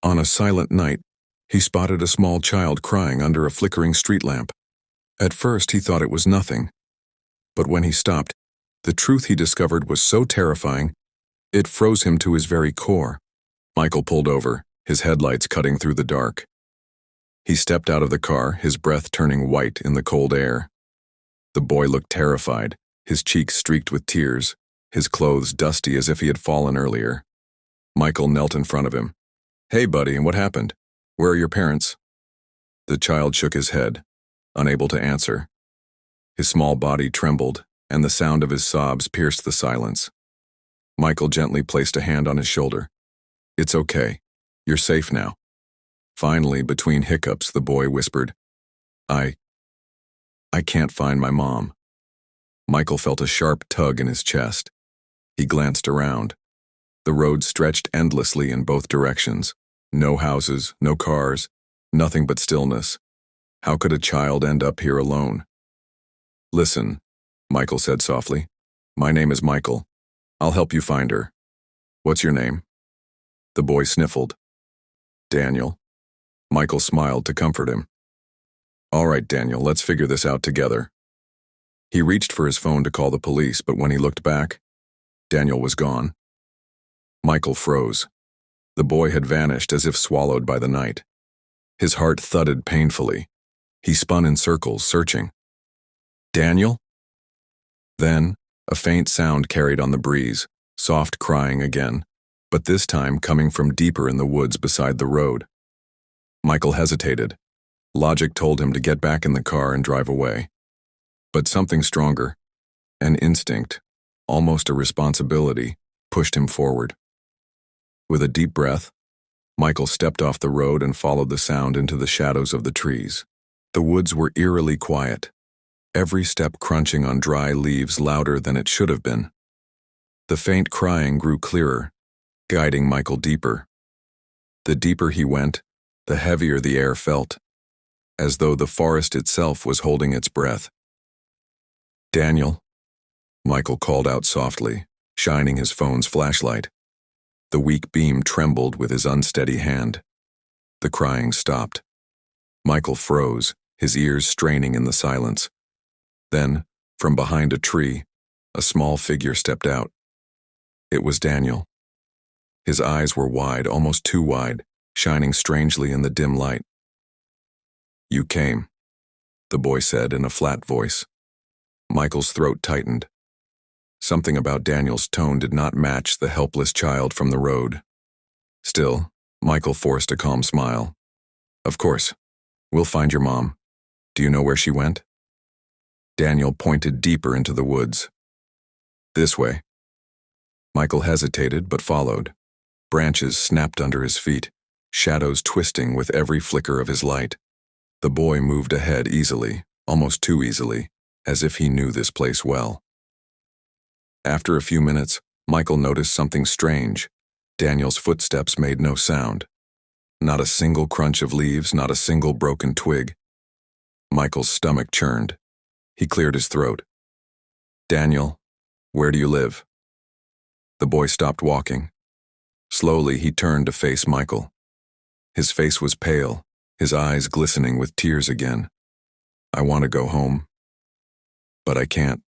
On a silent night, he spotted a small child crying under a flickering street lamp. At first, he thought it was nothing. But when he stopped, the truth he discovered was so terrifying, it froze him to his very core. Michael pulled over, his headlights cutting through the dark. He stepped out of the car, his breath turning white in the cold air. The boy looked terrified, his cheeks streaked with tears, his clothes dusty as if he had fallen earlier. Michael knelt in front of him. "Hey, buddy, and what happened? Where are your parents?" The child shook his head, unable to answer. His small body trembled, and the sound of his sobs pierced the silence. Michael gently placed a hand on his shoulder. "It's okay. You're safe now." Finally, between hiccups, the boy whispered, I can't find my mom." Michael felt a sharp tug in his chest. He glanced around. The road stretched endlessly in both directions. No houses, no cars, nothing but stillness. How could a child end up here alone? "Listen," Michael said softly. "My name is Michael. I'll help you find her. What's your name?" The boy sniffled. "Daniel." Michael smiled to comfort him. "All right, Daniel, let's figure this out together." He reached for his phone to call the police, but when he looked back, Daniel was gone. Michael froze. The boy had vanished as if swallowed by the night. His heart thudded painfully. He spun in circles, searching. "Daniel?" Then, a faint sound carried on the breeze, soft crying again, but this time coming from deeper in the woods beside the road. Michael hesitated. Logic told him to get back in the car and drive away. But something stronger, an instinct, almost a responsibility, pushed him forward. With a deep breath, Michael stepped off the road and followed the sound into the shadows of the trees. The woods were eerily quiet, every step crunching on dry leaves louder than it should have been. The faint crying grew clearer, guiding Michael deeper. The deeper he went, the heavier the air felt, as though the forest itself was holding its breath. "Daniel," Michael called out softly, shining his phone's flashlight. The weak beam trembled with his unsteady hand. The crying stopped. Michael froze, his ears straining in the silence. Then, from behind a tree, a small figure stepped out. It was Daniel. His eyes were wide, almost too wide, shining strangely in the dim light. "You came," the boy said in a flat voice. Michael's throat tightened. Something about Daniel's tone did not match the helpless child from the road. Still, Michael forced a calm smile. "Of course. We'll find your mom. Do you know where she went?" Daniel pointed deeper into the woods. "This way." Michael hesitated but followed. Branches snapped under his feet, shadows twisting with every flicker of his light. The boy moved ahead easily, almost too easily, as if he knew this place well. After a few minutes, Michael noticed something strange. Daniel's footsteps made no sound. Not a single crunch of leaves, not a single broken twig. Michael's stomach churned. He cleared his throat. "Daniel, where do you live?" The boy stopped walking. Slowly, he turned to face Michael. His face was pale, his eyes glistening with tears again. "I want to go home, but I can't."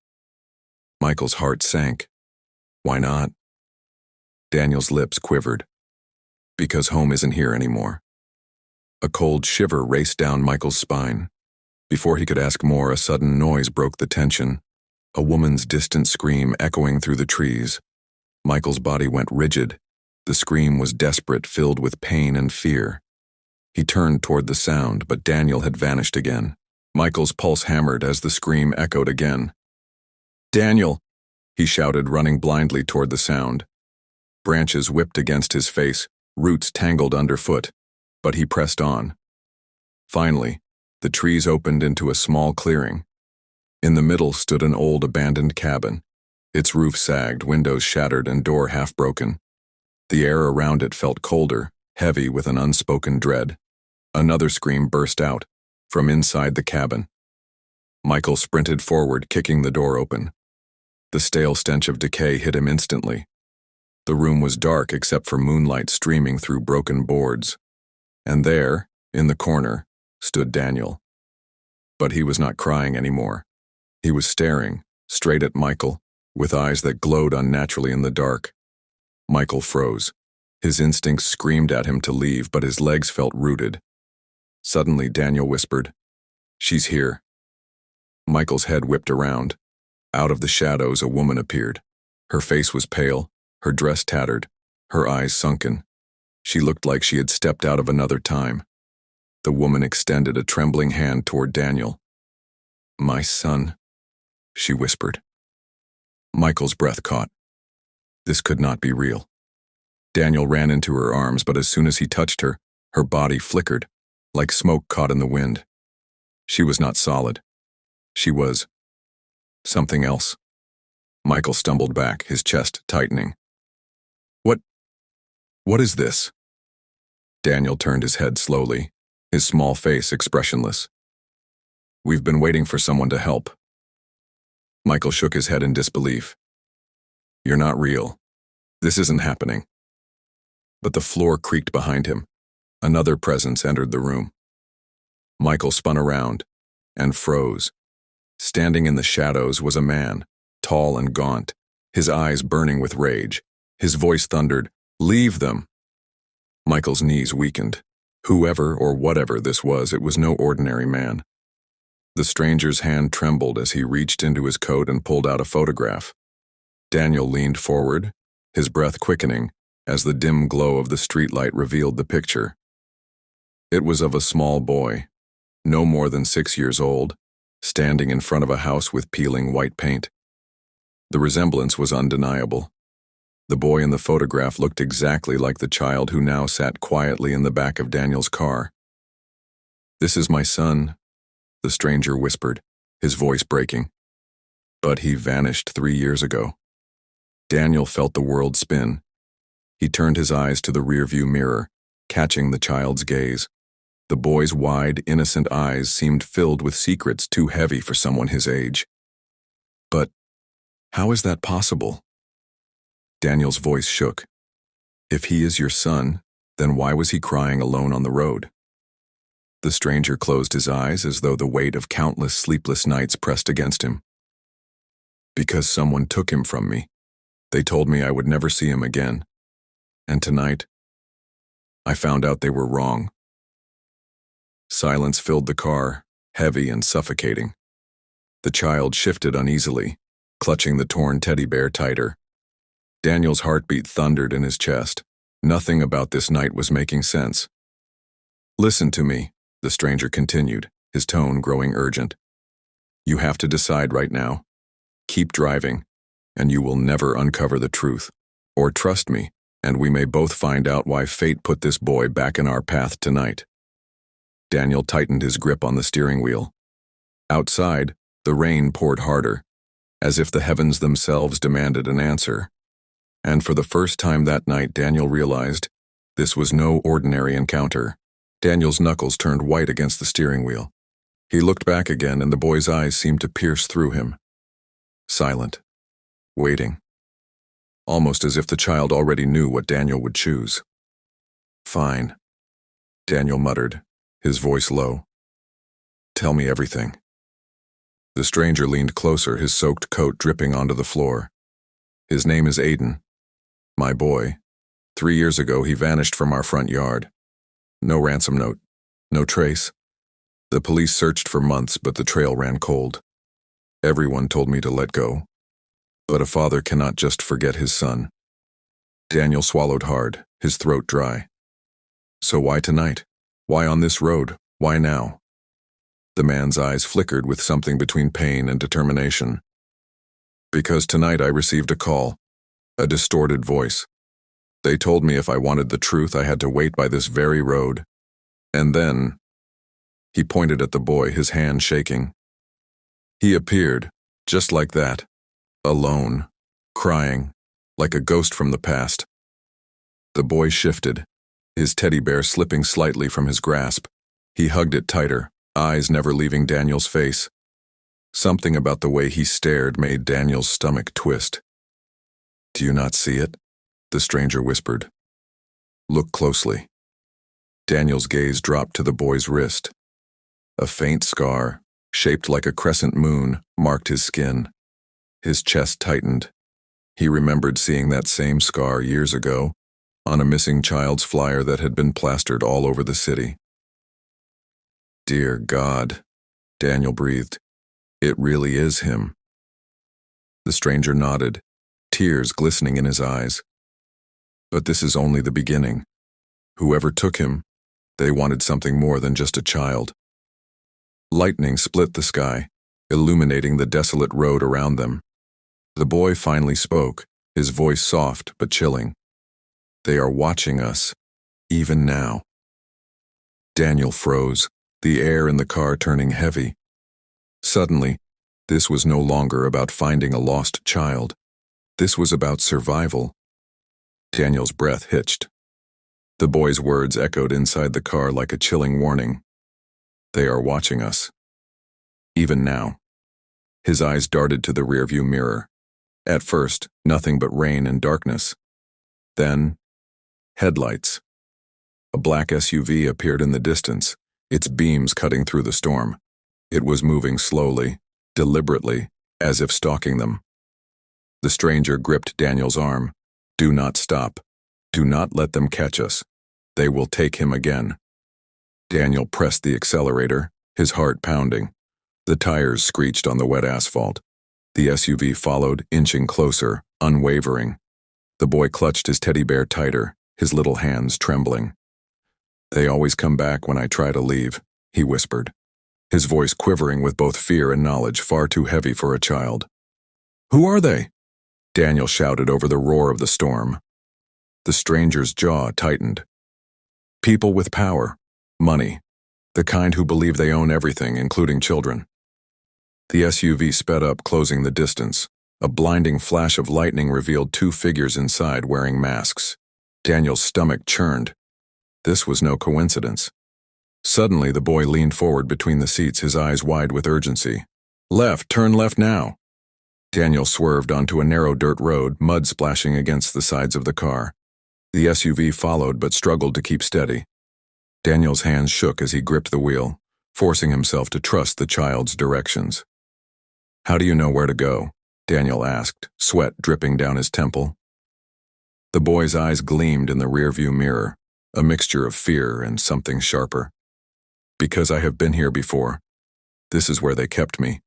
Michael's heart sank. "Why not?" Daniel's lips quivered. "Because home isn't here anymore." A cold shiver raced down Michael's spine. Before he could ask more, a sudden noise broke the tension. A woman's distant scream echoing through the trees. Michael's body went rigid. The scream was desperate, filled with pain and fear. He turned toward the sound, but Daniel had vanished again. Michael's pulse hammered as the scream echoed again. "Daniel!" he shouted, running blindly toward the sound. Branches whipped against his face, roots tangled underfoot, but he pressed on. Finally, the trees opened into a small clearing. In the middle stood an old abandoned cabin. Its roof sagged, windows shattered, and door half broken. The air around it felt colder, heavy with an unspoken dread. Another scream burst out, from inside the cabin. Michael sprinted forward, kicking the door open. The stale stench of decay hit him instantly. The room was dark except for moonlight streaming through broken boards. And there, in the corner, stood Daniel. But he was not crying anymore. He was staring, straight at Michael, with eyes that glowed unnaturally in the dark. Michael froze. His instincts screamed at him to leave, but his legs felt rooted. Suddenly, Daniel whispered, "She's here." Michael's head whipped around. Out of the shadows, a woman appeared. Her face was pale, her dress tattered, her eyes sunken. She looked like she had stepped out of another time. The woman extended a trembling hand toward Daniel. "My son," she whispered. Michael's breath caught. This could not be real. Daniel ran into her arms, but as soon as he touched her, her body flickered, like smoke caught in the wind. She was not solid. She was something else. Michael stumbled back, his chest tightening. What is this?" Daniel turned his head slowly, his small face expressionless. "We've been waiting for someone to help." Michael shook his head in disbelief. "You're not real. This isn't happening." But the floor creaked behind him. Another presence entered the room. Michael spun around and froze. Standing in the shadows was a man, tall and gaunt, his eyes burning with rage. His voice thundered, "Leave them!" Michael's knees weakened. Whoever or whatever this was, it was no ordinary man. The stranger's hand trembled as he reached into his coat and pulled out a photograph. Daniel leaned forward, his breath quickening, as the dim glow of the streetlight revealed the picture. It was of a small boy, no more than 6 years old, standing in front of a house with peeling white paint. The resemblance was undeniable. The boy in the photograph looked exactly like the child who now sat quietly in the back of Daniel's car. "This is my son," the stranger whispered, his voice breaking. "But he vanished 3 years ago." Daniel felt the world spin. He turned his eyes to the rearview mirror, catching the child's gaze. The boy's wide, innocent eyes seemed filled with secrets too heavy for someone his age. "But how is that possible?" Daniel's voice shook. "If he is your son, then why was he crying alone on the road?" The stranger closed his eyes as though the weight of countless sleepless nights pressed against him. "Because someone took him from me. They told me I would never see him again. And tonight, I found out they were wrong." Silence filled the car, heavy and suffocating. The child shifted uneasily, clutching the torn teddy bear tighter. Daniel's heartbeat thundered in his chest. Nothing about this night was making sense. "Listen to me," the stranger continued, his tone growing urgent. "You have to decide right now. Keep driving, and you will never uncover the truth. Or trust me, and we may both find out why fate put this boy back in our path tonight." Daniel tightened his grip on the steering wheel. Outside, the rain poured harder, as if the heavens themselves demanded an answer. And for the first time that night, Daniel realized this was no ordinary encounter. Daniel's knuckles turned white against the steering wheel. He looked back again, and the boy's eyes seemed to pierce through him. Silent, waiting, almost as if the child already knew what Daniel would choose. "Fine," Daniel muttered, his voice low. "Tell me everything." The stranger leaned closer, his soaked coat dripping onto the floor. "His name is Aiden. My boy. 3 years ago, he vanished from our front yard. No ransom note, no trace. The police searched for months, but the trail ran cold. Everyone told me to let go. But a father cannot just forget his son." Daniel swallowed hard, his throat dry. "So why tonight? Why on this road? Why now?" The man's eyes flickered with something between pain and determination. "Because tonight I received a call. A distorted voice. They told me if I wanted the truth, I had to wait by this very road. And then..." He pointed at the boy, his hand shaking. "He appeared, just like that, alone, crying, like a ghost from the past." The boy shifted, his teddy bear slipping slightly from his grasp. He hugged it tighter, eyes never leaving Daniel's face. Something about the way he stared made Daniel's stomach twist. "Do you not see it?" the stranger whispered. "Look closely." Daniel's gaze dropped to the boy's wrist. A faint scar, shaped like a crescent moon, marked his skin. His chest tightened. He remembered seeing that same scar years ago, on a missing child's flyer that had been plastered all over the city. "Dear God," Daniel breathed. "It really is him." The stranger nodded, tears glistening in his eyes. "But this is only the beginning. Whoever took him, they wanted something more than just a child." Lightning split the sky, illuminating the desolate road around them. The boy finally spoke, his voice soft but chilling. "They are watching us, even now." Daniel froze, the air in the car turning heavy. Suddenly, this was no longer about finding a lost child. This was about survival. Daniel's breath hitched. The boy's words echoed inside the car like a chilling warning. "They are watching us. Even now." His eyes darted to the rearview mirror. At first, nothing but rain and darkness. Then, headlights. A black SUV appeared in the distance, its beams cutting through the storm. It was moving slowly, deliberately, as if stalking them. The stranger gripped Daniel's arm. "Do not stop. Do not let them catch us. They will take him again." Daniel pressed the accelerator, his heart pounding. The tires screeched on the wet asphalt. The SUV followed, inching closer, unwavering. The boy clutched his teddy bear tighter, his little hands trembling. "They always come back when I try to leave," he whispered, his voice quivering with both fear and knowledge far too heavy for a child. "Who are they?" Daniel shouted over the roar of the storm. The stranger's jaw tightened. "People with power, money, the kind who believe they own everything, including children." The SUV sped up, closing the distance. A blinding flash of lightning revealed two figures inside wearing masks. Daniel's stomach churned. This was no coincidence. Suddenly, the boy leaned forward between the seats, his eyes wide with urgency. "Left, turn left now." Daniel swerved onto a narrow dirt road, mud splashing against the sides of the car. The SUV followed but struggled to keep steady. Daniel's hands shook as he gripped the wheel, forcing himself to trust the child's directions. "How do you know where to go?" Daniel asked, sweat dripping down his temple. The boy's eyes gleamed in the rearview mirror, a mixture of fear and something sharper. "Because I have been here before. This is where they kept me."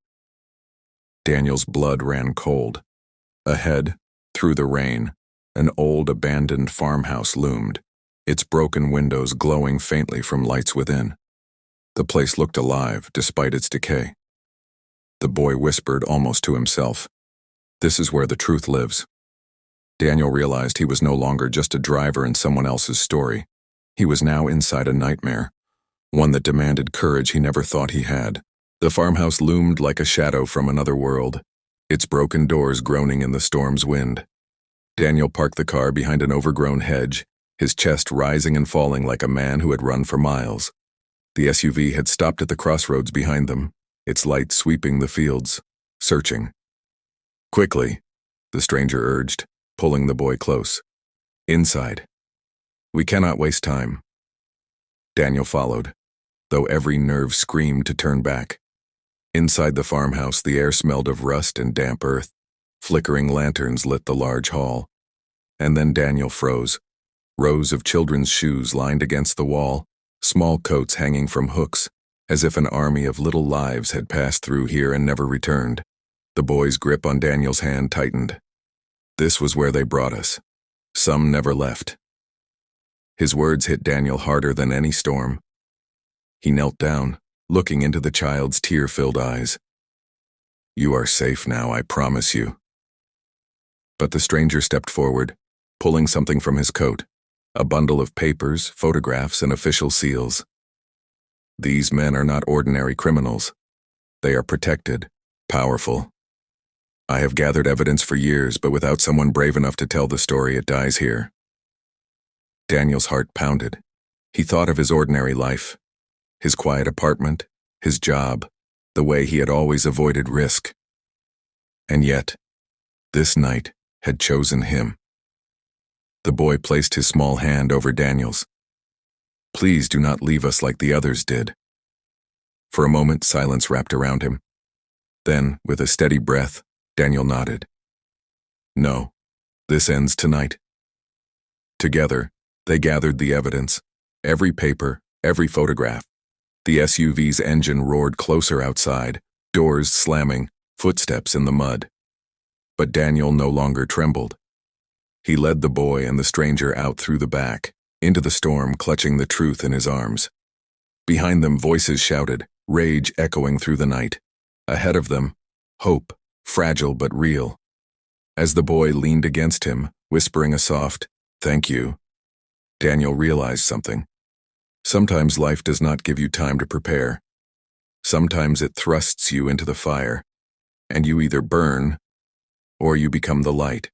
Daniel's blood ran cold. Ahead, through the rain, an old abandoned farmhouse loomed, its broken windows glowing faintly from lights within. The place looked alive, despite its decay. The boy whispered almost to himself, "This is where the truth lives." Daniel realized he was no longer just a driver in someone else's story. He was now inside a nightmare, one that demanded courage he never thought he had. The farmhouse loomed like a shadow from another world, its broken doors groaning in the storm's wind. Daniel parked the car behind an overgrown hedge, his chest rising and falling like a man who had run for miles. The SUV had stopped at the crossroads behind them, its light sweeping the fields, searching. "Quickly," the stranger urged, pulling the boy close. "Inside. We cannot waste time." Daniel followed, though every nerve screamed to turn back. Inside the farmhouse, the air smelled of rust and damp earth. Flickering lanterns lit the large hall. And then Daniel froze. Rows of children's shoes lined against the wall, small coats hanging from hooks, as if an army of little lives had passed through here and never returned. The boy's grip on Daniel's hand tightened. This was where they brought us. Some never left. His words hit Daniel harder than any storm. He knelt down, looking into the child's tear-filled eyes. "You are safe now, I promise you." But the stranger stepped forward, pulling something from his coat, a bundle of papers, photographs, and official seals. "These men are not ordinary criminals. They are protected, powerful. I have gathered evidence for years, but without someone brave enough to tell the story, it dies here." Daniel's heart pounded. He thought of his ordinary life, his quiet apartment, his job, the way he had always avoided risk. And yet, this night had chosen him. The boy placed his small hand over Daniel's. Please do not leave us like the others did." For a moment, silence wrapped around him. Then, with a steady breath, Daniel nodded. "No, this ends tonight." Together, they gathered the evidence, every paper, every photograph. The SUV's engine roared closer outside, doors slamming, footsteps in the mud. But Daniel no longer trembled. He led the boy and the stranger out through the back, into the storm, clutching the truth in his arms. Behind them, voices shouted, rage echoing through the night. Ahead of them, hope, fragile but real. As the boy leaned against him, whispering a soft, "Thank you," Daniel realized something. Sometimes life does not give you time to prepare. Sometimes it thrusts you into the fire, and you either burn or you become the light.